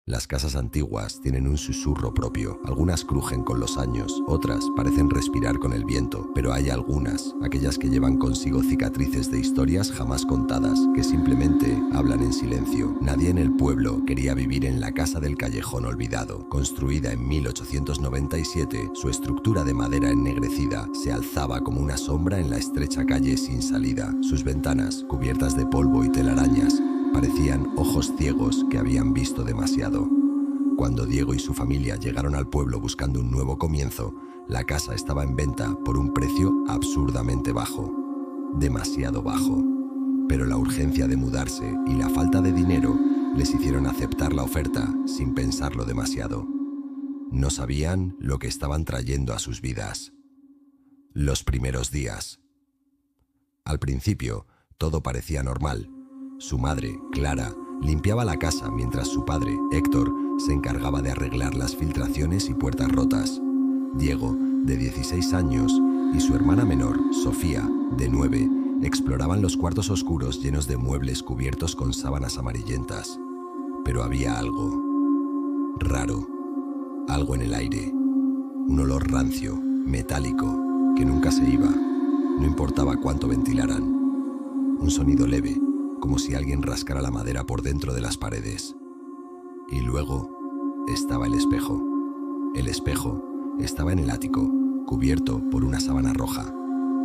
Las casas antiguas tienen un susurro propio. Algunas crujen con los años, otras parecen respirar con el viento, pero hay algunas, aquellas que llevan consigo cicatrices de historias jamás contadas, que simplemente hablan en silencio. Nadie en el pueblo quería vivir en la casa del callejón olvidado. Construida en 1897, su estructura de madera ennegrecida se alzaba como una sombra en la estrecha calle sin salida. Sus ventanas, cubiertas de polvo y telarañas, parecían ojos ciegos que habían visto demasiado. Cuando Diego y su familia llegaron al pueblo buscando un nuevo comienzo, la casa estaba en venta por un precio absurdamente bajo. Demasiado bajo. Pero la urgencia de mudarse y la falta de dinero les hicieron aceptar la oferta sin pensarlo demasiado. No sabían lo que estaban trayendo a sus vidas. Los primeros días. Al principio, todo parecía normal. Su madre, Clara, limpiaba la casa mientras su padre, Héctor, se encargaba de arreglar las filtraciones y puertas rotas. Diego, de 16 años, y su hermana menor, Sofía, de 9, exploraban los cuartos oscuros llenos de muebles cubiertos con sábanas amarillentas. Pero había algo raro, algo en el aire, un olor rancio, metálico, que nunca se iba, no importaba cuánto ventilaran. Un sonido leve, como si alguien rascara la madera por dentro de las paredes. Y luego estaba el espejo. El espejo estaba en el ático, cubierto por una sábana roja.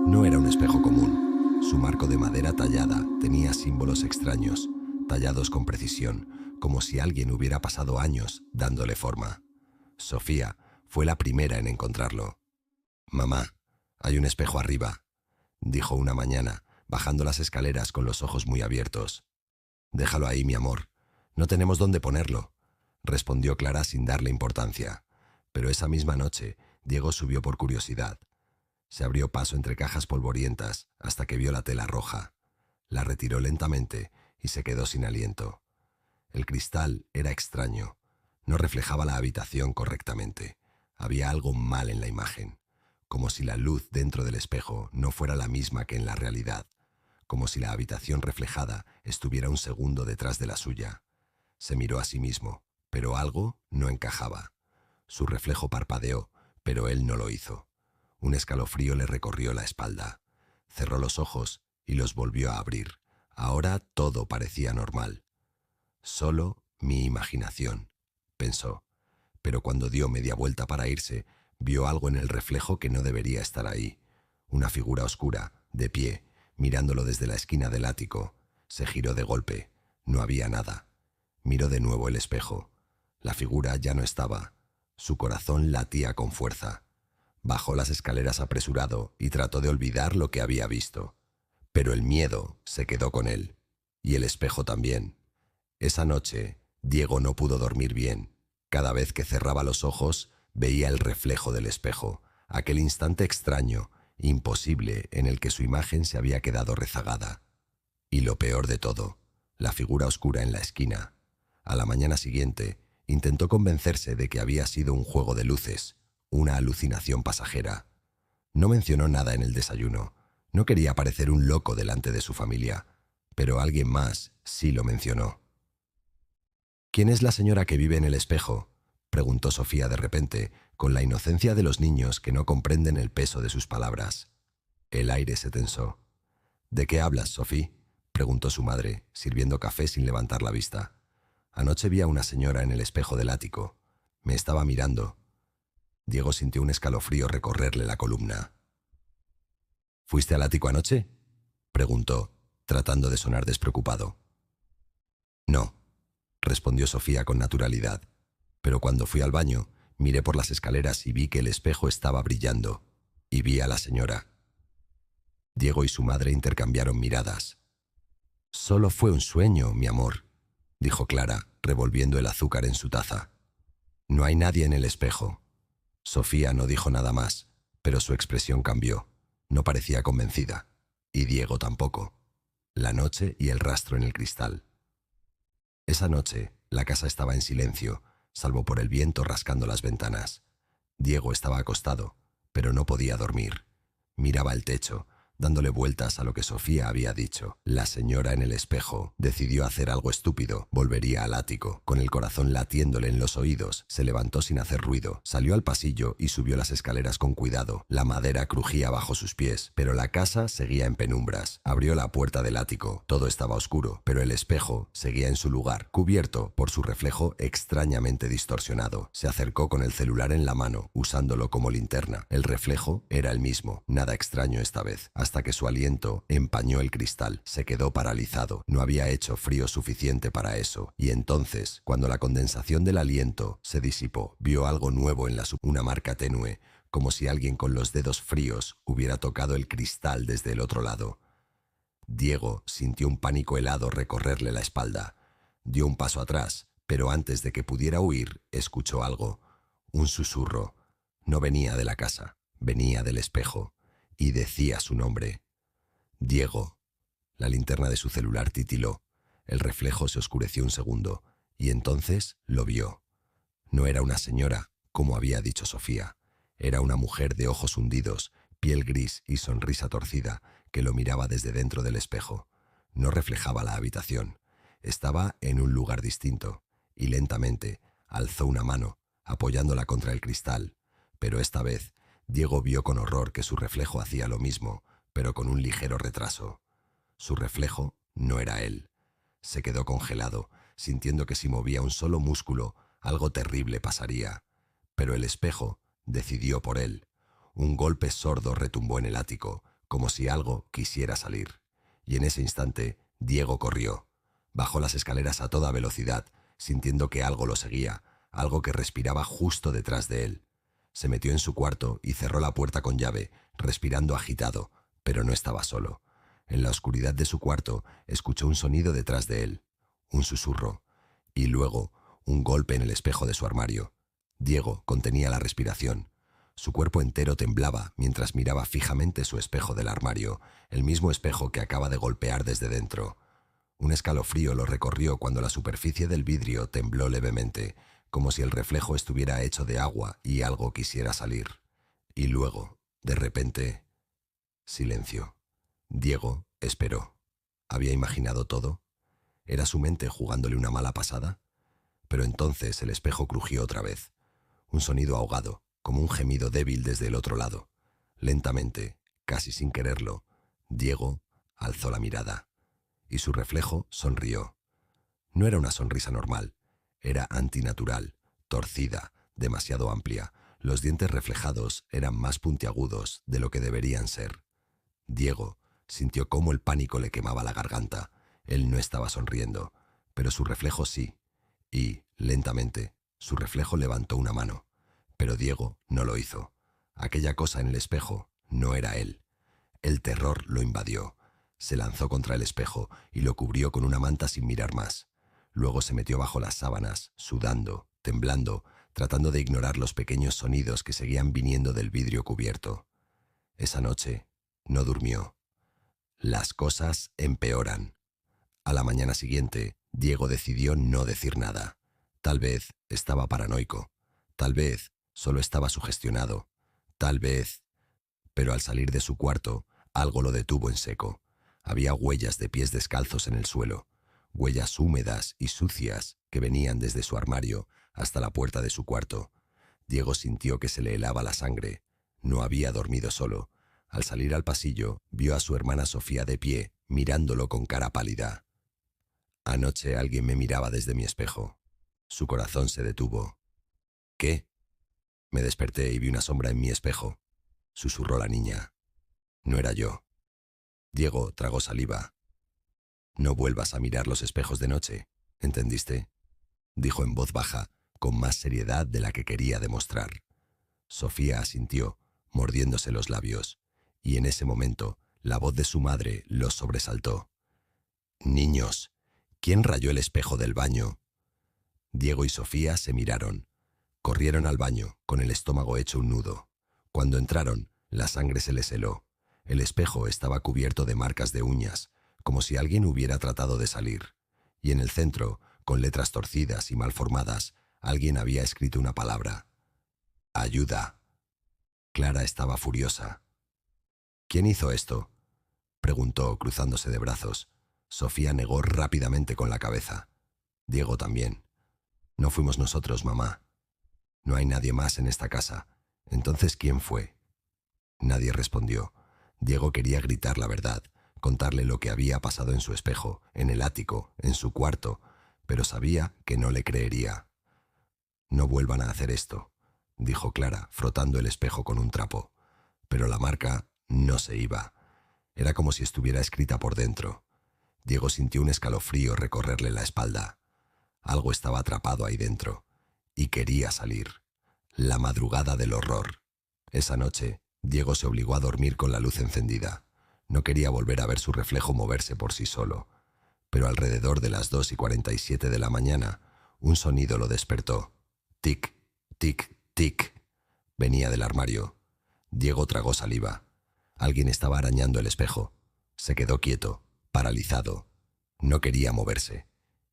No era un espejo común. Su marco de madera tallada tenía símbolos extraños, tallados con precisión, como si alguien hubiera pasado años dándole forma. Sofía fue la primera en encontrarlo. «Mamá, hay un espejo arriba», dijo una mañana, bajando las escaleras con los ojos muy abiertos. «Déjalo ahí, mi amor. No tenemos dónde ponerlo», respondió Clara sin darle importancia. Pero esa misma noche, Diego subió por curiosidad. Se abrió paso entre cajas polvorientas hasta que vio la tela roja. La retiró lentamente y se quedó sin aliento. El cristal era extraño. No reflejaba la habitación correctamente. Había algo mal en la imagen, como si la luz dentro del espejo no fuera la misma que en la realidad, como si la habitación reflejada estuviera un segundo detrás de la suya. Se miró a sí mismo, pero algo no encajaba. Su reflejo parpadeó, pero él no lo hizo. Un escalofrío le recorrió la espalda. Cerró los ojos y los volvió a abrir. Ahora todo parecía normal. «Solo mi imaginación», pensó. Pero cuando dio media vuelta para irse, vio algo en el reflejo que no debería estar ahí. Una figura oscura, de pie, mirándolo desde la esquina del ático. Se giró de golpe. No había nada. Miró de nuevo el espejo. La figura ya no estaba. Su corazón latía con fuerza. Bajó las escaleras apresurado y trató de olvidar lo que había visto. Pero el miedo se quedó con él. Y el espejo también. Esa noche, Diego no pudo dormir bien. Cada vez que cerraba los ojos, veía el reflejo del espejo, aquel instante extraño, imposible, en el que su imagen se había quedado rezagada. Y lo peor de todo, la figura oscura en la esquina. A la mañana siguiente, intentó convencerse de que había sido un juego de luces, una alucinación pasajera. No mencionó nada en el desayuno. No quería parecer un loco delante de su familia, pero alguien más sí lo mencionó. «¿Quién es la señora que vive en el espejo?», preguntó Sofía de repente, con la inocencia de los niños que no comprenden el peso de sus palabras. El aire se tensó. «¿De qué hablas, Sofía?», preguntó su madre, sirviendo café sin levantar la vista. «Anoche vi a una señora en el espejo del ático. Me estaba mirando». Diego sintió un escalofrío recorrerle la columna. «¿Fuiste al ático anoche?», preguntó, tratando de sonar despreocupado. «No», respondió Sofía con naturalidad. «Pero cuando fui al baño, miré por las escaleras y vi que el espejo estaba brillando. Y vi a la señora». Diego y su madre intercambiaron miradas. «Solo fue un sueño, mi amor», dijo Clara, revolviendo el azúcar en su taza. «No hay nadie en el espejo». Sofía no dijo nada más, pero su expresión cambió. No parecía convencida. Y Diego tampoco. La noche y el rastro en el cristal. Esa noche, la casa estaba en silencio, salvo por el viento rascando las ventanas. Diego estaba acostado, pero no podía dormir. Miraba el techo, dándole vueltas a lo que Sofía había dicho. La señora en el espejo decidió hacer algo estúpido. Volvería al ático. Con el corazón latiéndole en los oídos, se levantó sin hacer ruido, salió al pasillo y subió las escaleras con cuidado. La madera crujía bajo sus pies, pero la casa seguía en penumbras. Abrió la puerta del ático. Todo estaba oscuro, pero el espejo seguía en su lugar, cubierto por su reflejo extrañamente distorsionado. Se acercó con el celular en la mano, usándolo como linterna. El reflejo era el mismo, nada extraño esta vez, hasta que su aliento empañó el cristal. Se quedó paralizado. No había hecho frío suficiente para eso. Y entonces, cuando la condensación del aliento se disipó, vio algo nuevo en una marca tenue, como si alguien con los dedos fríos hubiera tocado el cristal desde el otro lado. Diego sintió un pánico helado recorrerle la espalda. Dio un paso atrás, pero antes de que pudiera huir, escuchó algo. Un susurro. No venía de la casa, venía del espejo, y decía su nombre. Diego. La linterna de su celular titiló. El reflejo se oscureció un segundo, y entonces lo vio. No era una señora, como había dicho Sofía. Era una mujer de ojos hundidos, piel gris y sonrisa torcida, que lo miraba desde dentro del espejo. No reflejaba la habitación. Estaba en un lugar distinto, y lentamente alzó una mano, apoyándola contra el cristal. Pero esta vez, Diego vio con horror que su reflejo hacía lo mismo, pero con un ligero retraso. Su reflejo no era él. Se quedó congelado, sintiendo que si movía un solo músculo, algo terrible pasaría. Pero el espejo decidió por él. Un golpe sordo retumbó en el ático, como si algo quisiera salir. Y en ese instante, Diego corrió. Bajó las escaleras a toda velocidad, sintiendo que algo lo seguía, algo que respiraba justo detrás de él. Se metió en su cuarto y cerró la puerta con llave, respirando agitado, pero no estaba solo. En la oscuridad de su cuarto, escuchó un sonido detrás de él, un susurro, y luego un golpe en el espejo de su armario. Diego contenía la respiración. Su cuerpo entero temblaba mientras miraba fijamente su espejo del armario, el mismo espejo que acaba de golpear desde dentro. Un escalofrío lo recorrió cuando la superficie del vidrio tembló levemente, como si el reflejo estuviera hecho de agua y algo quisiera salir. Y luego, de repente, silencio. Diego esperó. ¿Había imaginado todo? ¿Era su mente jugándole una mala pasada? Pero entonces el espejo crujió otra vez. Un sonido ahogado, como un gemido débil desde el otro lado. Lentamente, casi sin quererlo, Diego alzó la mirada, y su reflejo sonrió. No era una sonrisa normal, era antinatural, torcida, demasiado amplia. Los dientes reflejados eran más puntiagudos de lo que deberían ser. Diego sintió cómo el pánico le quemaba la garganta. Él no estaba sonriendo, pero su reflejo sí, y, lentamente, su reflejo levantó una mano. Pero Diego no lo hizo. Aquella cosa en el espejo no era él. El terror lo invadió. Se lanzó contra el espejo y lo cubrió con una manta sin mirar más. Luego se metió bajo las sábanas, sudando, temblando, tratando de ignorar los pequeños sonidos que seguían viniendo del vidrio cubierto. Esa noche no durmió. Las cosas empeoran. A la mañana siguiente, Diego decidió no decir nada. Tal vez estaba paranoico. Tal vez solo estaba sugestionado. Tal vez... Pero al salir de su cuarto, algo lo detuvo en seco. Había huellas de pies descalzos en el suelo, huellas húmedas y sucias que venían desde su armario hasta la puerta de su cuarto. Diego sintió que se le helaba la sangre. No había dormido solo. Al salir al pasillo, vio a su hermana Sofía de pie, mirándolo con cara pálida. Anoche alguien me miraba desde mi espejo. Su corazón se detuvo. ¿Qué? Me desperté y vi una sombra en mi espejo, susurró la niña. No era yo. Diego tragó saliva. No vuelvas a mirar los espejos de noche, ¿entendiste? Dijo en voz baja, con más seriedad de la que quería demostrar. Sofía asintió, mordiéndose los labios, y en ese momento la voz de su madre los sobresaltó. Niños, ¿quién rayó el espejo del baño? Diego y Sofía se miraron. Corrieron al baño, con el estómago hecho un nudo. Cuando entraron, la sangre se les heló. El espejo estaba cubierto de marcas de uñas, como si alguien hubiera tratado de salir. Y en el centro, con letras torcidas y mal formadas, alguien había escrito una palabra. Ayuda. Clara estaba furiosa. ¿Quién hizo esto? preguntó, cruzándose de brazos. Sofía negó rápidamente con la cabeza. Diego también. No fuimos nosotros, mamá. No hay nadie más en esta casa. Entonces, ¿quién fue? Nadie respondió. Diego quería gritar la verdad, contarle lo que había pasado en su espejo, en el ático, en su cuarto, pero sabía que no le creería. No vuelvan a hacer esto, dijo Clara, frotando el espejo con un trapo. Pero la marca no se iba. Era como si estuviera escrita por dentro. Diego sintió un escalofrío recorrerle la espalda. Algo estaba atrapado ahí dentro, y quería salir. La madrugada del horror. Esa noche, Diego se obligó a dormir con la luz encendida. No quería volver a ver su reflejo moverse por sí solo. Pero alrededor de las 2:47 de la mañana, un sonido lo despertó. Tic, tic, tic. Venía del armario. Diego tragó saliva. Alguien estaba arañando el espejo. Se quedó quieto, paralizado. No quería moverse.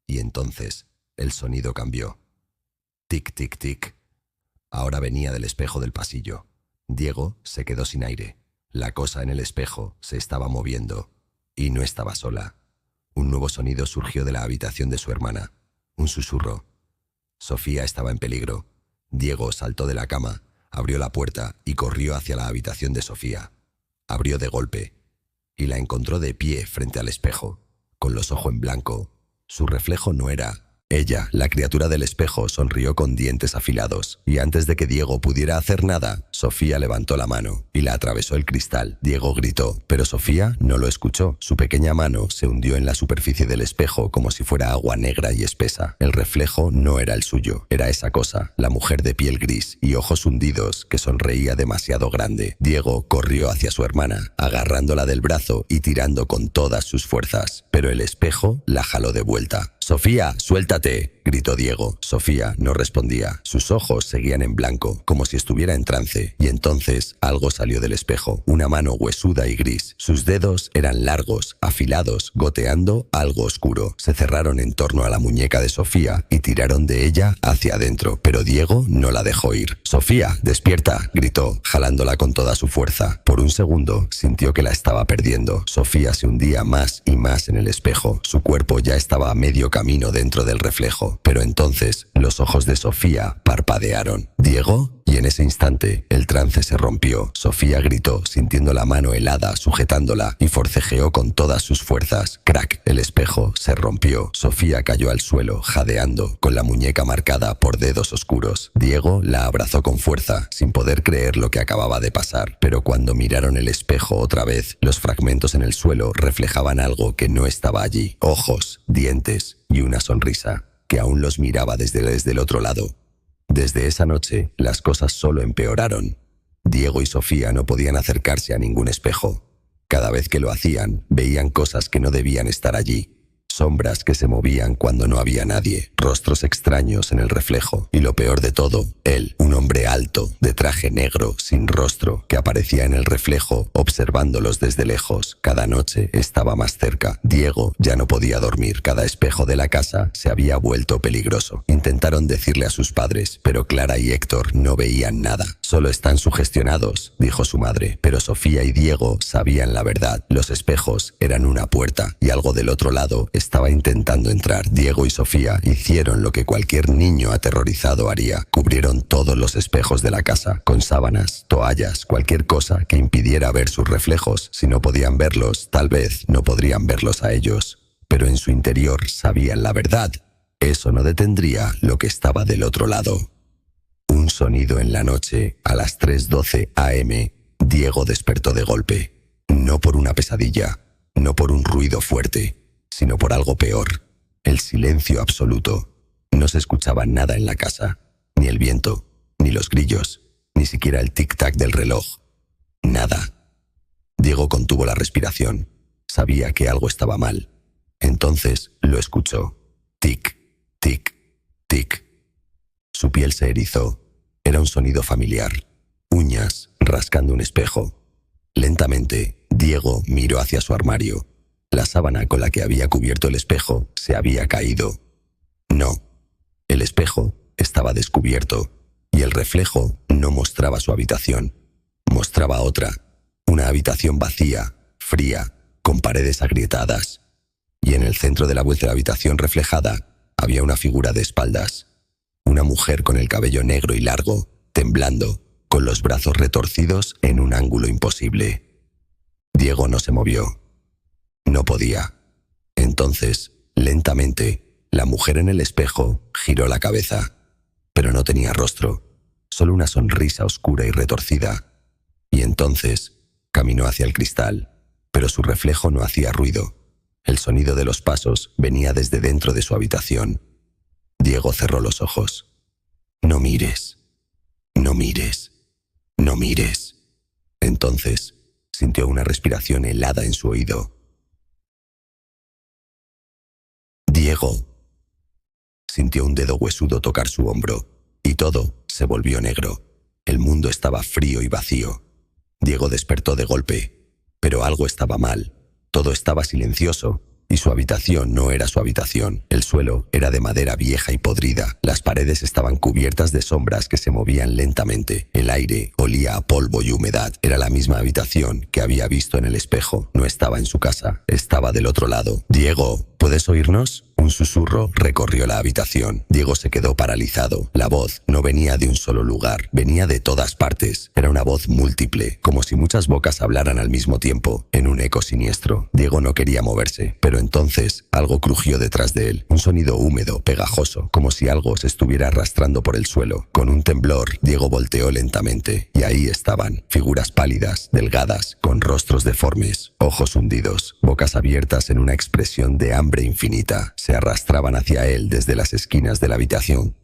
Y entonces, el sonido cambió. Tic, tic, tic. Ahora venía del espejo del pasillo. Diego se quedó sin aire. La cosa en el espejo se estaba moviendo. Y no estaba sola. Un nuevo sonido surgió de la habitación de su hermana. Un susurro. Sofía estaba en peligro. Diego saltó de la cama, abrió la puerta y corrió hacia la habitación de Sofía. Abrió de golpe y la encontró de pie frente al espejo, con los ojos en blanco. Su reflejo no era ella. La criatura del espejo sonrió con dientes afilados, y antes de que Diego pudiera hacer nada, Sofía levantó la mano y la atravesó el cristal. Diego gritó, pero Sofía no lo escuchó. Su pequeña mano se hundió en la superficie del espejo como si fuera agua negra y espesa. El reflejo no era el suyo, era esa cosa, la mujer de piel gris y ojos hundidos que sonreía demasiado grande. Diego corrió hacia su hermana, agarrándola del brazo y tirando con todas sus fuerzas, pero el espejo la jaló de vuelta. «Sofía, suéltate», gritó Diego. Sofía no respondía. Sus ojos seguían en blanco, como si estuviera en trance, y entonces algo salió del espejo, una mano huesuda y gris. Sus dedos eran largos, afilados, goteando algo oscuro. Se cerraron en torno a la muñeca de Sofía y tiraron de ella hacia adentro, pero Diego no la dejó ir. «Sofía, despierta», gritó, jalándola con toda su fuerza. Por un segundo sintió que la estaba perdiendo. Sofía se hundía más y más en el espejo. Su cuerpo ya estaba a medio camino dentro del reflejo, pero entonces los ojos de Sofía parpadearon. «¿Diego?» Y en ese instante el trance se rompió. Sofía gritó, sintiendo la mano helada sujetándola, y forcejeó con todas sus fuerzas. ¡Crack! El espejo se rompió. Sofía cayó al suelo, jadeando, con la muñeca marcada por dedos oscuros. Diego la abrazó con fuerza, sin poder creer lo que acababa de pasar. Pero cuando miraron el espejo otra vez, los fragmentos en el suelo reflejaban algo que no estaba allí. Ojos, dientes y una sonrisa, que aún los miraba desde el otro lado. Desde esa noche, las cosas solo empeoraron. Diego y Sofía no podían acercarse a ningún espejo. Cada vez que lo hacían, veían cosas que no debían estar allí. Sombras que se movían cuando no había nadie, rostros extraños en el reflejo, y lo peor de todo, él, un hombre alto, de traje negro, sin rostro, que aparecía en el reflejo, observándolos desde lejos. Cada noche estaba más cerca. Diego ya no podía dormir. Cada espejo de la casa se había vuelto peligroso. Intentaron decirle a sus padres, pero Clara y Héctor no veían nada. «Solo están sugestionados», dijo su madre, pero Sofía y Diego sabían la verdad. Los espejos eran una puerta, y algo del otro lado estaba intentando entrar. Diego y Sofía hicieron lo que cualquier niño aterrorizado haría. Cubrieron todos los espejos de la casa, con sábanas, toallas, cualquier cosa que impidiera ver sus reflejos. Si no podían verlos, tal vez no podrían verlos a ellos. Pero en su interior sabían la verdad. Eso no detendría lo que estaba del otro lado. Un sonido en la noche, a las 3:12 a.m., Diego despertó de golpe. No por una pesadilla, no por un ruido fuerte, sino por algo peor, el silencio absoluto. No se escuchaba nada en la casa, ni el viento, ni los grillos, ni siquiera el tic-tac del reloj. Nada. Diego contuvo la respiración. Sabía que algo estaba mal. Entonces lo escuchó. Tic, tic, tic. Su piel se erizó. Era un sonido familiar. Uñas rascando un espejo. Lentamente, Diego miró hacia su armario. La sábana con la que había cubierto el espejo se había caído. No, el espejo estaba descubierto y el reflejo no mostraba su habitación. Mostraba otra, una habitación vacía, fría, con paredes agrietadas. Y en el centro de la vuelta de la habitación reflejada había una figura de espaldas. Una mujer con el cabello negro y largo, temblando, con los brazos retorcidos en un ángulo imposible. Diego no se movió. No podía. Entonces, lentamente, la mujer en el espejo giró la cabeza, pero no tenía rostro, solo una sonrisa oscura y retorcida. Y entonces, caminó hacia el cristal, pero su reflejo no hacía ruido. El sonido de los pasos venía desde dentro de su habitación. Diego cerró los ojos. «No mires, no mires, no mires». Entonces, sintió una respiración helada en su oído. «Diego». Sintió un dedo huesudo tocar su hombro, y todo se volvió negro. El mundo estaba frío y vacío. Diego despertó de golpe, pero algo estaba mal. Todo estaba silencioso, y su habitación no era su habitación. El suelo era de madera vieja y podrida. Las paredes estaban cubiertas de sombras que se movían lentamente. El aire olía a polvo y humedad. Era la misma habitación que había visto en el espejo. No estaba en su casa, estaba del otro lado. «Diego, ¿puedes oírnos?». Un susurro recorrió la habitación. Diego se quedó paralizado. La voz no venía de un solo lugar, venía de todas partes. Era una voz múltiple, como si muchas bocas hablaran al mismo tiempo, en un eco siniestro. Diego no quería moverse, pero entonces algo crujió detrás de él. Un sonido húmedo, pegajoso, como si algo se estuviera arrastrando por el suelo. Con un temblor, Diego volteó lentamente, y ahí estaban, figuras pálidas, delgadas, con rostros deformes, ojos hundidos, bocas abiertas en una expresión de hambre infinita. Se arrastraban hacia él desde las esquinas de la habitación.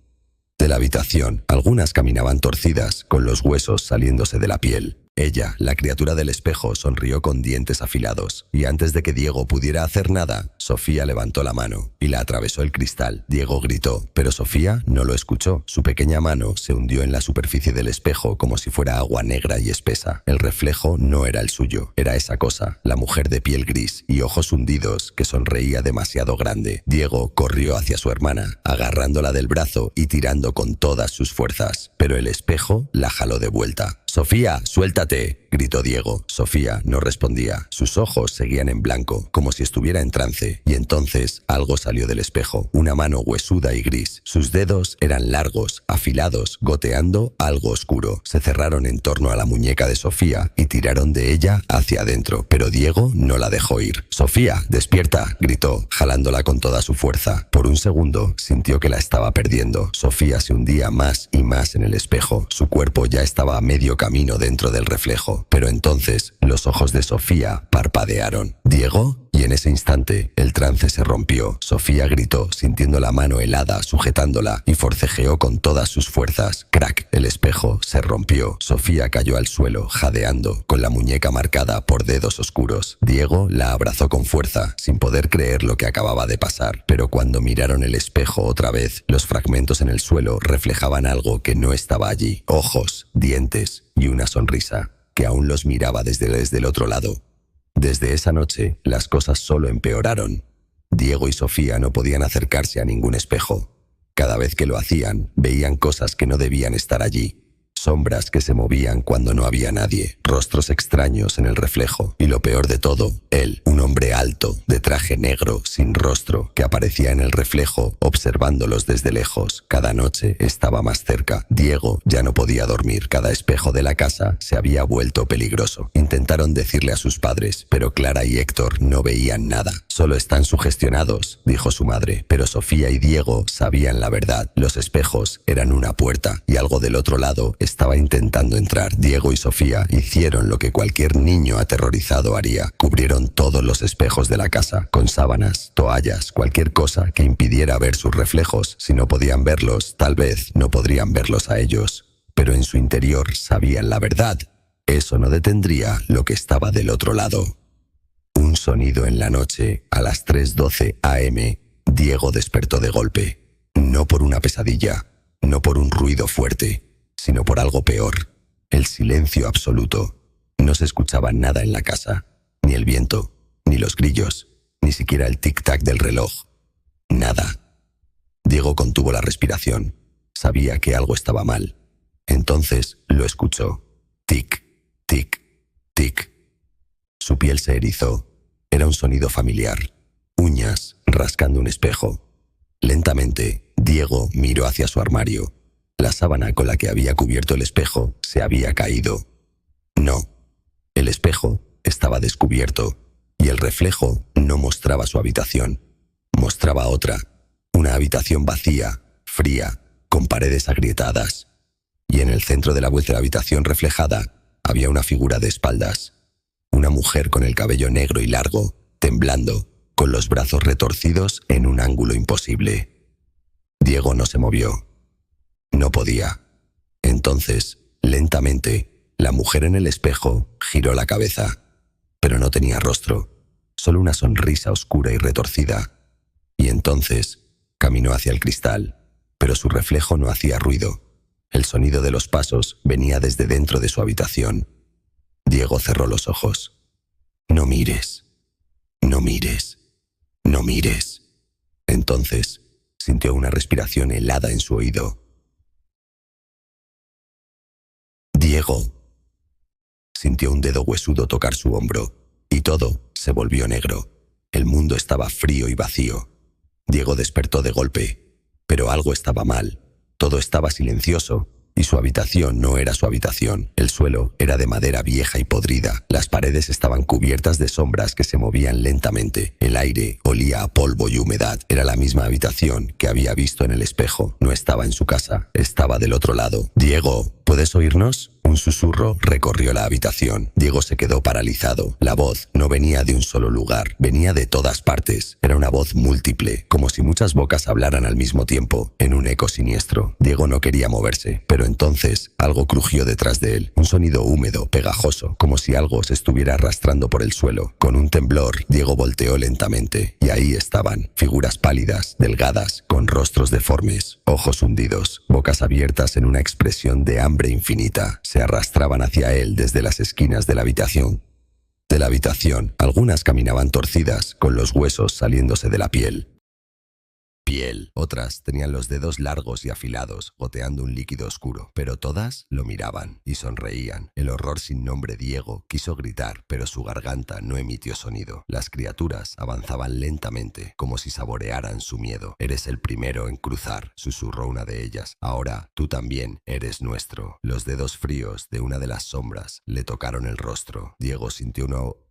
Algunas caminaban torcidas, con los huesos saliéndose de la piel. Ella, la criatura del espejo, sonrió con dientes afilados, y antes de que Diego pudiera hacer nada, Sofía levantó la mano y la atravesó el cristal. Diego gritó, pero Sofía no lo escuchó. Su pequeña mano se hundió en la superficie del espejo como si fuera agua negra y espesa. El reflejo no era el suyo, era esa cosa, la mujer de piel gris y ojos hundidos que sonreía demasiado grande. Diego corrió hacia su hermana, agarrándola del brazo y tirando con todas sus fuerzas, pero el espejo la jaló de vuelta. «Sofía, suéltate», gritó Diego. Sofía no respondía. Sus ojos seguían en blanco, como si estuviera en trance. Y entonces algo salió del espejo, una mano huesuda y gris. Sus dedos eran largos, afilados, goteando algo oscuro. Se cerraron en torno a la muñeca de Sofía y tiraron de ella hacia adentro, pero Diego no la dejó ir. «Sofía, despierta», gritó, jalándola con toda su fuerza. Por un segundo sintió que la estaba perdiendo. Sofía se hundía más y más en el espejo. Su cuerpo ya estaba a medio camino dentro del reflejo, pero entonces los ojos de Sofía parpadearon. «¿Diego?». Y en ese instante el trance se rompió. Sofía gritó, sintiendo la mano helada sujetándola, y forcejeó con todas sus fuerzas. Crack, el espejo se rompió. Sofía cayó al suelo, jadeando, con la muñeca marcada por dedos oscuros. Diego la abrazó con fuerza, sin poder creer lo que acababa de pasar. Pero cuando miraron el espejo otra vez, los fragmentos en el suelo reflejaban algo que no estaba allí. Ojos, dientes y una sonrisa, que aún los miraba desde el otro lado. Desde esa noche, las cosas solo empeoraron. Diego y Sofía no podían acercarse a ningún espejo. Cada vez que lo hacían, veían cosas que no debían estar allí. Sombras que se movían cuando no había nadie, rostros extraños en el reflejo, y lo peor de todo, él, un hombre alto, de traje negro, sin rostro, que aparecía en el reflejo, observándolos desde lejos. Cada noche estaba más cerca. Diego ya no podía dormir. Cada espejo de la casa se había vuelto peligroso. Intentaron decirle a sus padres, pero Clara y Héctor no veían nada. «Solo están sugestionados», dijo su madre, pero Sofía y Diego sabían la verdad. Los espejos eran una puerta, y algo del otro lado estaba intentando entrar. Diego y Sofía hicieron lo que cualquier niño aterrorizado haría. Cubrieron todos los espejos de la casa, con sábanas, toallas, cualquier cosa que impidiera ver sus reflejos. Si no podían verlos, tal vez no podrían verlos a ellos. Pero en su interior sabían la verdad. Eso no detendría lo que estaba del otro lado. Un sonido en la noche, a las 3:12 am. Diego despertó de golpe. No por una pesadilla, no por un ruido fuerte, sino por algo peor, el silencio absoluto. No se escuchaba nada en la casa, ni el viento, ni los grillos, ni siquiera el tic-tac del reloj. Nada. Diego contuvo la respiración. Sabía que algo estaba mal. Entonces lo escuchó. Tic, tic, tic. Su piel se erizó. Era un sonido familiar. Uñas rascando un espejo. Lentamente, Diego miró hacia su armario. La sábana con la que había cubierto el espejo se había caído. No, el espejo estaba descubierto y el reflejo no mostraba su habitación. Mostraba otra, una habitación vacía, fría, con paredes agrietadas. Y en el centro de la vuelta de la habitación reflejada había una figura de espaldas. Una mujer con el cabello negro y largo, temblando, con los brazos retorcidos en un ángulo imposible. Diego no se movió. No podía. Entonces, lentamente, la mujer en el espejo giró la cabeza, pero no tenía rostro, solo una sonrisa oscura y retorcida. Y entonces, caminó hacia el cristal, pero su reflejo no hacía ruido. El sonido de los pasos venía desde dentro de su habitación. Diego cerró los ojos. No mires, no mires, no mires. Entonces, sintió una respiración helada en su oído. Diego. Sintió un dedo huesudo tocar su hombro, y todo se volvió negro. El mundo estaba frío y vacío. Diego despertó de golpe, pero algo estaba mal. Todo estaba silencioso, y su habitación no era su habitación. El suelo era de madera vieja y podrida. Las paredes estaban cubiertas de sombras que se movían lentamente. El aire olía a polvo y humedad. Era la misma habitación que había visto en el espejo. No estaba en su casa, estaba del otro lado. Diego, ¿puedes oírnos? Un susurro recorrió la habitación. Diego se quedó paralizado. La voz no venía de un solo lugar, venía de todas partes. Era una voz múltiple, como si muchas bocas hablaran al mismo tiempo, en un eco siniestro. Diego no quería moverse, pero entonces algo crujió detrás de él. Un sonido húmedo, pegajoso, como si algo se estuviera arrastrando por el suelo. Con un temblor, Diego volteó lentamente, y ahí estaban, figuras pálidas, delgadas, con rostros deformes, ojos hundidos, bocas abiertas en una expresión de hambre infinita. Se arrastraban hacia él desde las esquinas de la habitación. Algunas caminaban torcidas, con los huesos saliéndose de la piel. Otras tenían los dedos largos y afilados, goteando un líquido oscuro, pero todas lo miraban y sonreían. El horror sin nombre Diego quiso gritar, pero su garganta no emitió sonido. Las criaturas avanzaban lentamente, como si saborearan su miedo. «Eres el primero en cruzar», susurró una de ellas. «Ahora tú también eres nuestro». Los dedos fríos de una de las sombras le tocaron el rostro. Diego sintió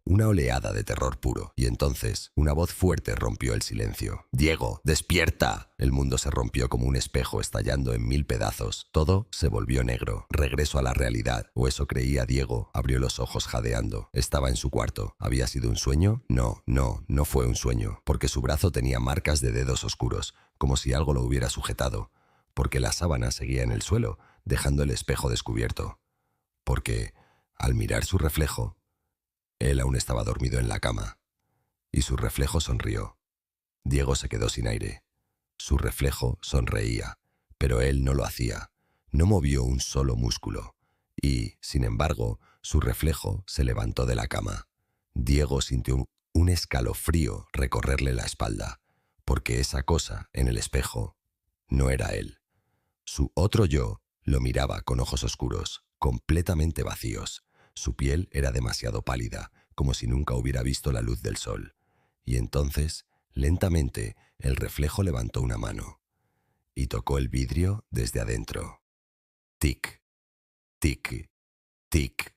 una oleada de terror puro, y entonces una voz fuerte rompió el silencio. «¡Diego, despierta!». El mundo se rompió como un espejo estallando en 1000 pedazos. Todo se volvió negro. Regreso a la realidad, o eso creía Diego. Abrió los ojos jadeando. Estaba en su cuarto. ¿Había sido un sueño? No fue un sueño, porque su brazo tenía marcas de dedos oscuros, como si algo lo hubiera sujetado, porque la sábana seguía en el suelo, dejando el espejo descubierto, porque, al mirar su reflejo, él aún estaba dormido en la cama, y su reflejo sonrió. Diego se quedó sin aire. Su reflejo sonreía, pero él no lo hacía. No movió un solo músculo, y, sin embargo, su reflejo se levantó de la cama. Diego sintió un escalofrío recorrerle la espalda, porque esa cosa en el espejo no era él. Su otro yo lo miraba con ojos oscuros, completamente vacíos. Su piel era demasiado pálida, como si nunca hubiera visto la luz del sol. Y entonces, lentamente, el reflejo levantó una mano y tocó el vidrio desde adentro. Tic, tic, tic.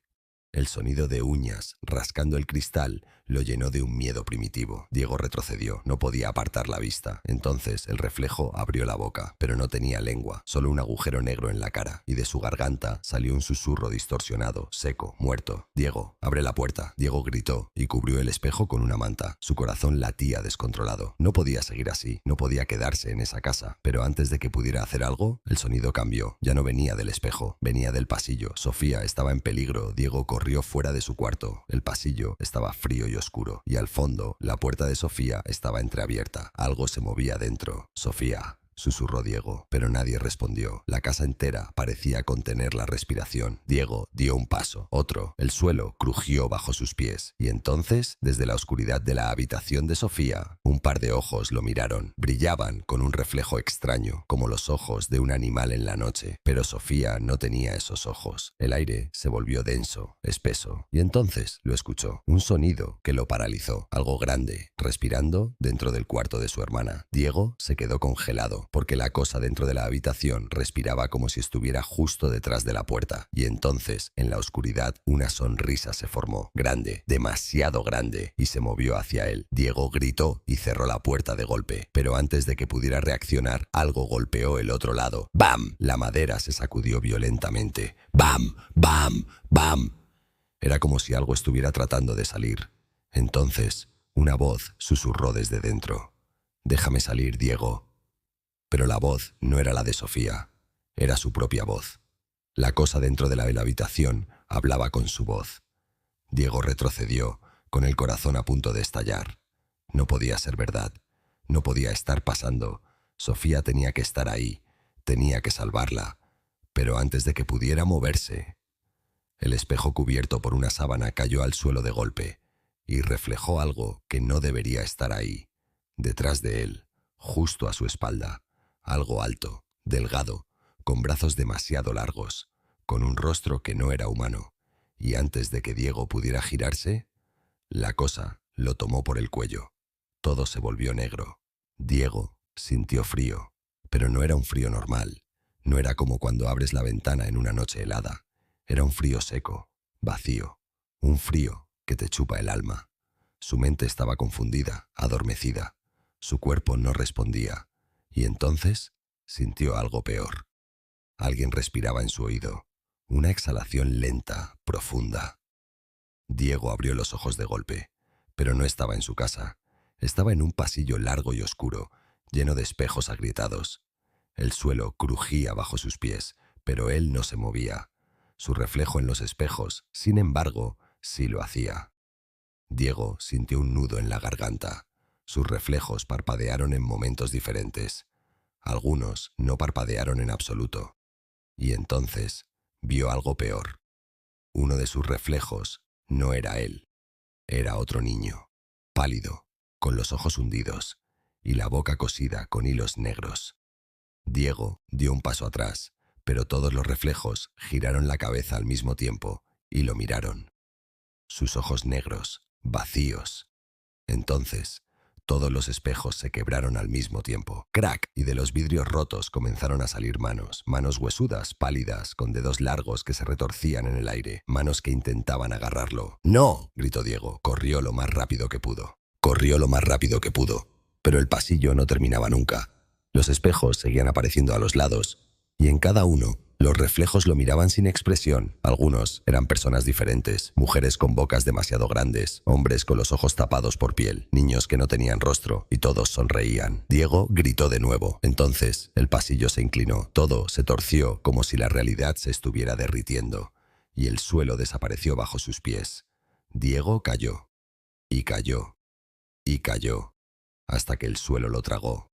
El sonido de uñas rascando el cristal lo llenó de un miedo primitivo. Diego retrocedió, no podía apartar la vista. Entonces el reflejo abrió la boca, pero no tenía lengua, solo un agujero negro en la cara, y de su garganta salió un susurro distorsionado, seco, muerto. «Diego, abre la puerta». Diego gritó y cubrió el espejo con una manta. Su corazón latía descontrolado. No podía seguir así, no podía quedarse en esa casa. Pero antes de que pudiera hacer algo, el sonido cambió. Ya no venía del espejo, venía del pasillo. Sofía estaba en peligro. Diego corrió fuera de su cuarto. El pasillo estaba frío y oscuro, y al fondo, la puerta de Sofía estaba entreabierta. Algo se movía dentro. «Sofía, susurró Diego, pero nadie respondió. La casa entera parecía contener la respiración. Diego dio un paso, otro. El suelo crujió bajo sus pies. Y entonces, desde la oscuridad de la habitación de Sofía, un par de ojos lo miraron. Brillaban con un reflejo extraño, como los ojos de un animal en la noche. Pero Sofía no tenía esos ojos. El aire se volvió denso, espeso. Y entonces lo escuchó. Un sonido que lo paralizó. Algo grande, respirando dentro del cuarto de su hermana. Diego se quedó congelado, porque la cosa dentro de la habitación respiraba como si estuviera justo detrás de la puerta. Y entonces, en la oscuridad, una sonrisa se formó, grande, demasiado grande, y se movió hacia él. Diego gritó y cerró la puerta de golpe, pero antes de que pudiera reaccionar, algo golpeó el otro lado. ¡Bam! La madera se sacudió violentamente. ¡Bam! ¡Bam! ¡Bam! Era como si algo estuviera tratando de salir. Entonces, una voz susurró desde dentro. «Déjame salir, Diego». Pero la voz no era la de Sofía, era su propia voz. La cosa dentro de la habitación hablaba con su voz. Diego retrocedió, con el corazón a punto de estallar. No podía ser verdad, no podía estar pasando. Sofía tenía que estar ahí, tenía que salvarla. Pero antes de que pudiera moverse, el espejo cubierto por una sábana cayó al suelo de golpe y reflejó algo que no debería estar ahí. Detrás de él, justo a su espalda, algo alto, delgado, con brazos demasiado largos, con un rostro que no era humano, y antes de que Diego pudiera girarse, la cosa lo tomó por el cuello. Todo se volvió negro. Diego sintió frío, pero no era un frío normal. No era como cuando abres la ventana en una noche helada. Era un frío seco, vacío, un frío que te chupa el alma. Su mente estaba confundida, adormecida. Su cuerpo no respondía. Y entonces sintió algo peor. Alguien respiraba en su oído. Una exhalación lenta, profunda. Diego abrió los ojos de golpe, pero no estaba en su casa. Estaba en un pasillo largo y oscuro, lleno de espejos agrietados. El suelo crujía bajo sus pies, pero él no se movía. Su reflejo en los espejos, sin embargo, sí lo hacía. Diego sintió un nudo en la garganta. Sus reflejos parpadearon en momentos diferentes. Algunos no parpadearon en absoluto. Y entonces vio algo peor. Uno de sus reflejos no era él. Era otro niño, pálido, con los ojos hundidos y la boca cosida con hilos negros. Diego dio un paso atrás, pero todos los reflejos giraron la cabeza al mismo tiempo y lo miraron. Sus ojos negros, vacíos. Entonces, todos los espejos se quebraron al mismo tiempo. ¡Crack! Y de los vidrios rotos comenzaron a salir manos. Manos huesudas, pálidas, con dedos largos que se retorcían en el aire. Manos que intentaban agarrarlo. ¡No!, gritó Diego. Corrió lo más rápido que pudo. Corrió lo más rápido que pudo. Pero el pasillo no terminaba nunca. Los espejos seguían apareciendo a los lados. Y en cada uno, los reflejos lo miraban sin expresión. Algunos eran personas diferentes, mujeres con bocas demasiado grandes, hombres con los ojos tapados por piel, niños que no tenían rostro, y todos sonreían. Diego gritó de nuevo. Entonces, el pasillo se inclinó. Todo se torció como si la realidad se estuviera derritiendo, y el suelo desapareció bajo sus pies. Diego cayó, y cayó, y cayó, hasta que el suelo lo tragó.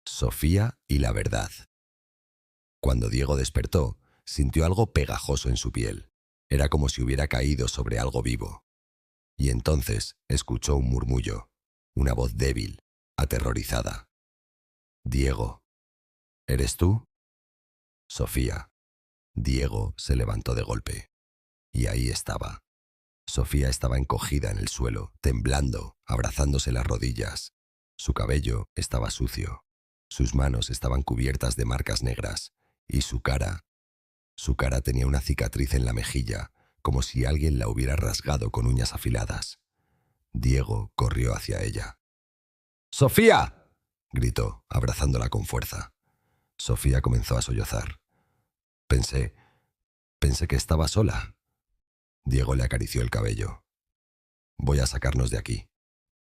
Sofía y la verdad. Cuando Diego despertó, sintió algo pegajoso en su piel. Era como si hubiera caído sobre algo vivo. Y entonces escuchó un murmullo, una voz débil, aterrorizada. «Diego, ¿eres tú?» «Sofía». Diego se levantó de golpe. Y ahí estaba. Sofía estaba encogida en el suelo, temblando, abrazándose las rodillas. Su cabello estaba sucio. Sus manos estaban cubiertas de marcas negras. Y su cara tenía una cicatriz en la mejilla, como si alguien la hubiera rasgado con uñas afiladas. Diego corrió hacia ella. «¡Sofía!», gritó, abrazándola con fuerza. Sofía comenzó a sollozar. Pensé que estaba sola». Diego le acarició el cabello. «Voy a sacarnos de aquí».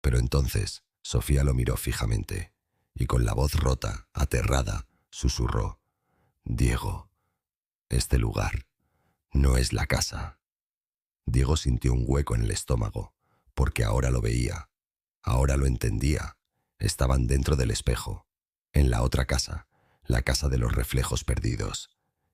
Pero entonces Sofía lo miró fijamente, y con la voz rota, aterrada, susurró: «Diego, este lugar no es la casa». Diego sintió un hueco en el estómago, porque ahora lo veía, ahora lo entendía. Estaban dentro del espejo, en la otra casa, la casa de los reflejos perdidos.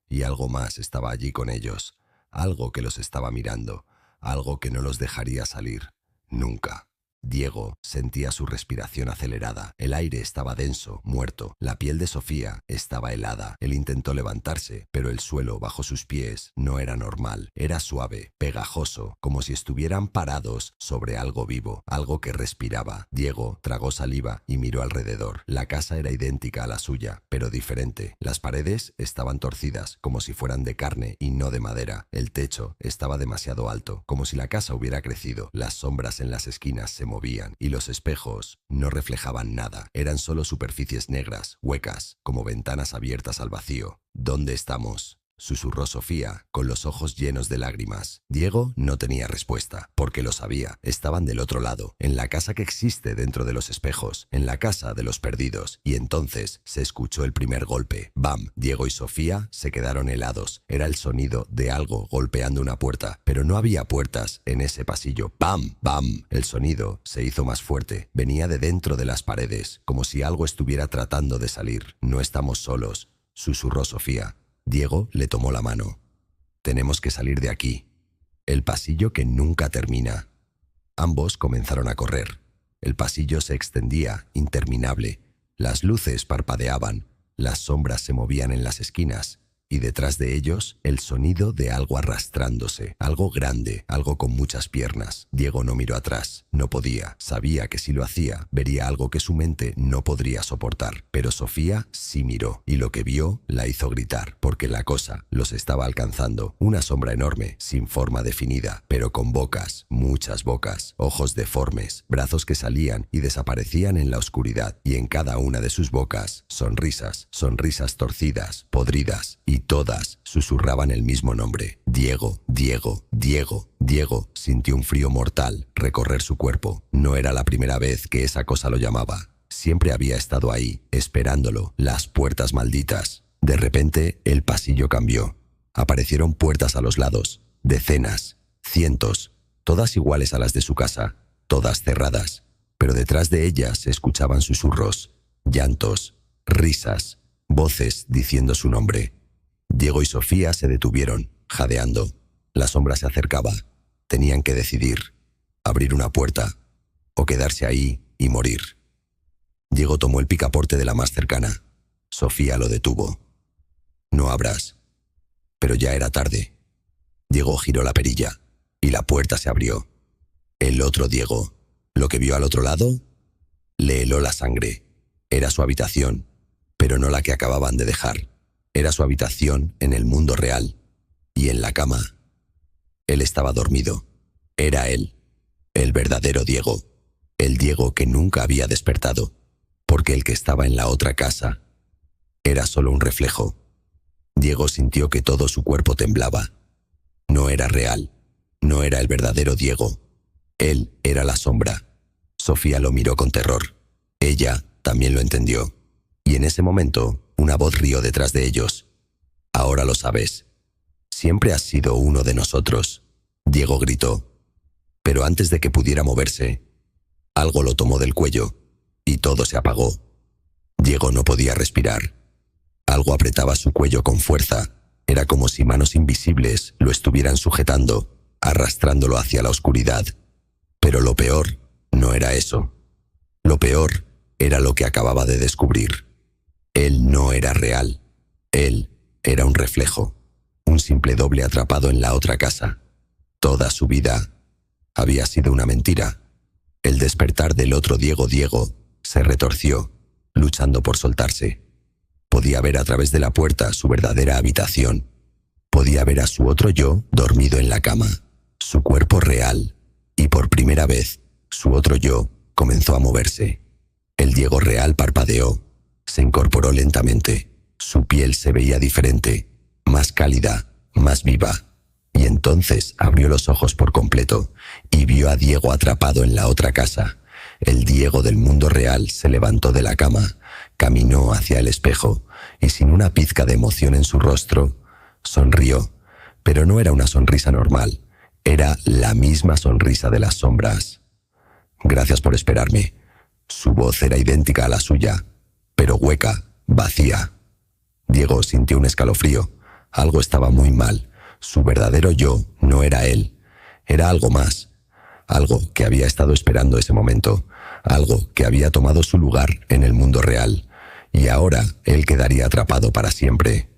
Y algo más estaba allí con ellos, algo que los estaba mirando, algo que no los dejaría salir, nunca. Diego sentía su respiración acelerada, el aire estaba denso, muerto, la piel de Sofía estaba helada. Él intentó levantarse, pero el suelo bajo sus pies no era normal, era suave, pegajoso, como si estuvieran parados sobre algo vivo, algo que respiraba. Diego tragó saliva y miró alrededor. La casa era idéntica a la suya, pero diferente. Las paredes estaban torcidas, como si fueran de carne y no de madera. El techo estaba demasiado alto, como si la casa hubiera crecido. Las sombras en las esquinas se movían y los espejos no reflejaban nada. Eran solo superficies negras, huecas, como ventanas abiertas al vacío. ¿Dónde estamos?, susurró Sofía, con los ojos llenos de lágrimas. Diego no tenía respuesta, porque lo sabía. Estaban del otro lado, en la casa que existe dentro de los espejos, en la casa de los perdidos. Y entonces se escuchó el primer golpe. ¡Bam! Diego y Sofía se quedaron helados. Era el sonido de algo golpeando una puerta, pero no había puertas en ese pasillo. ¡Bam! ¡Bam! El sonido se hizo más fuerte. Venía de dentro de las paredes, como si algo estuviera tratando de salir. No estamos solos, susurró Sofía. Diego le tomó la mano. Tenemos que salir de aquí. El pasillo que nunca termina. Ambos comenzaron a correr. El pasillo se extendía, interminable. Las luces parpadeaban, las sombras se movían en las esquinas, y detrás de ellos el sonido de algo arrastrándose, algo grande, algo con muchas piernas. Diego no miró atrás, no podía, sabía que si lo hacía, vería algo que su mente no podría soportar. Pero Sofía sí miró, y lo que vio la hizo gritar, porque la cosa los estaba alcanzando. Una sombra enorme, sin forma definida, pero con bocas, muchas bocas, ojos deformes, brazos que salían y desaparecían en la oscuridad, y en cada una de sus bocas, sonrisas, sonrisas torcidas, podridas, y todas susurraban el mismo nombre. Diego, Diego, Diego. Diego sintió un frío mortal recorrer su cuerpo. No era la primera vez que esa cosa lo llamaba. Siempre había estado ahí, esperándolo, las puertas malditas. De repente, el pasillo cambió. Aparecieron puertas a los lados, decenas, cientos, todas iguales a las de su casa, todas cerradas. Pero detrás de ellas se escuchaban susurros, llantos, risas, voces diciendo su nombre. Diego y Sofía se detuvieron, jadeando. La sombra se acercaba. Tenían que decidir, abrir una puerta o quedarse ahí y morir. Diego tomó el picaporte de la más cercana. Sofía lo detuvo. No abras. Pero ya era tarde. Diego giró la perilla y la puerta se abrió. El otro Diego, lo que vio al otro lado, le heló la sangre. Era su habitación, pero no la que acababan de dejar. Era su habitación en el mundo real y en la cama. Él estaba dormido. Era él, el verdadero Diego, el Diego que nunca había despertado, porque el que estaba en la otra casa era solo un reflejo. Diego sintió que todo su cuerpo temblaba. No era real, no era el verdadero Diego. Él era la sombra. Sofía lo miró con terror. Ella también lo entendió. Y en ese momento, una voz rió detrás de ellos. Ahora lo sabes. Siempre has sido uno de nosotros. Diego gritó. Pero antes de que pudiera moverse, algo lo tomó del cuello y todo se apagó. Diego no podía respirar. Algo apretaba su cuello con fuerza. Era como si manos invisibles lo estuvieran sujetando, arrastrándolo hacia la oscuridad. Pero lo peor no era eso. Lo peor era lo que acababa de descubrir. Él no era real. Él era un reflejo, un simple doble atrapado en la otra casa. Toda su vida había sido una mentira. El despertar del otro Diego se retorció, luchando por soltarse. Podía ver a través de la puerta su verdadera habitación. Podía ver a su otro yo dormido en la cama, su cuerpo real. Y por primera vez, su otro yo comenzó a moverse. El Diego real parpadeó. Se incorporó lentamente. Su piel se veía diferente, más cálida, más viva. Y entonces abrió los ojos por completo y vio a Diego atrapado en la otra casa. El Diego del mundo real se levantó de la cama, caminó hacia el espejo y sin una pizca de emoción en su rostro, sonrió. Pero no era una sonrisa normal, era la misma sonrisa de las sombras. Gracias por esperarme. Su voz era idéntica a la suya. pero hueca, vacía. Diego sintió un escalofrío. Algo estaba muy mal. Su verdadero yo no era él. Era algo más. Algo que había estado esperando ese momento. Algo que había tomado su lugar en el mundo real. Y ahora él quedaría atrapado para siempre.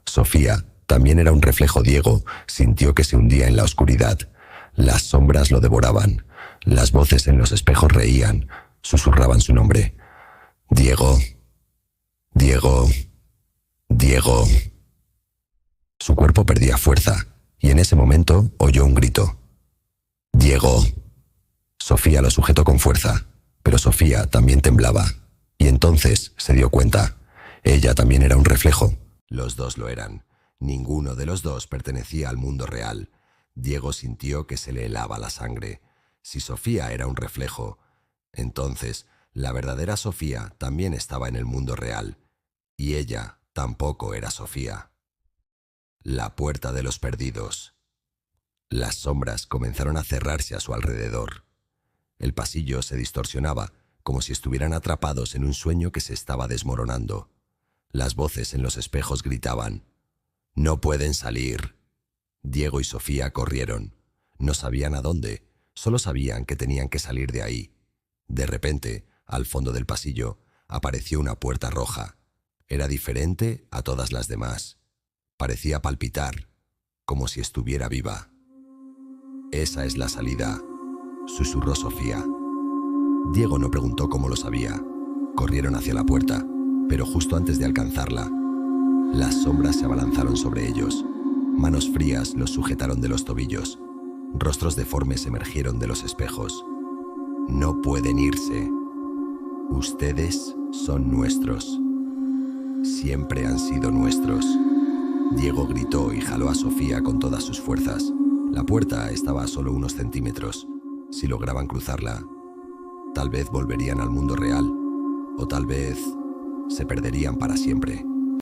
Sofía también era un reflejo. Diego sintió que se hundía en la oscuridad. Las sombras lo devoraban. Las voces en los espejos reían. Susurraban su nombre. Diego. Diego. Diego. Su cuerpo perdía fuerza, y en ese momento oyó un grito. Diego. Sofía lo sujetó con fuerza, pero Sofía también temblaba, y entonces se dio cuenta. Ella también era un reflejo. Los dos lo eran. Ninguno de los dos pertenecía al mundo real. Diego sintió que se le helaba la sangre. Si Sofía era un reflejo, entonces la verdadera Sofía también estaba en el mundo real, y ella tampoco era Sofía. La puerta de los perdidos. Las sombras comenzaron a cerrarse a su alrededor. El pasillo se distorsionaba, como si estuvieran atrapados en un sueño que se estaba desmoronando. Las voces en los espejos gritaban: «¡No pueden salir!». Diego y Sofía corrieron. No sabían a dónde, solo sabían que tenían que salir de ahí. De repente, al fondo del pasillo, apareció una puerta roja. Era diferente a todas las demás. Parecía palpitar, como si estuviera viva. «Esa es la salida», susurró Sofía. Diego no preguntó cómo lo sabía. Corrieron hacia la puerta, pero justo antes de alcanzarla, las sombras se abalanzaron sobre ellos. Manos frías los sujetaron de los tobillos. Rostros deformes emergieron de los espejos. «No pueden irse. Ustedes son nuestros. Siempre han sido nuestros». Diego gritó y jaló a Sofía con todas sus fuerzas. La puerta estaba a solo unos centímetros. Si lograban cruzarla, tal vez volverían al mundo real, o tal vez se perderían para siempre.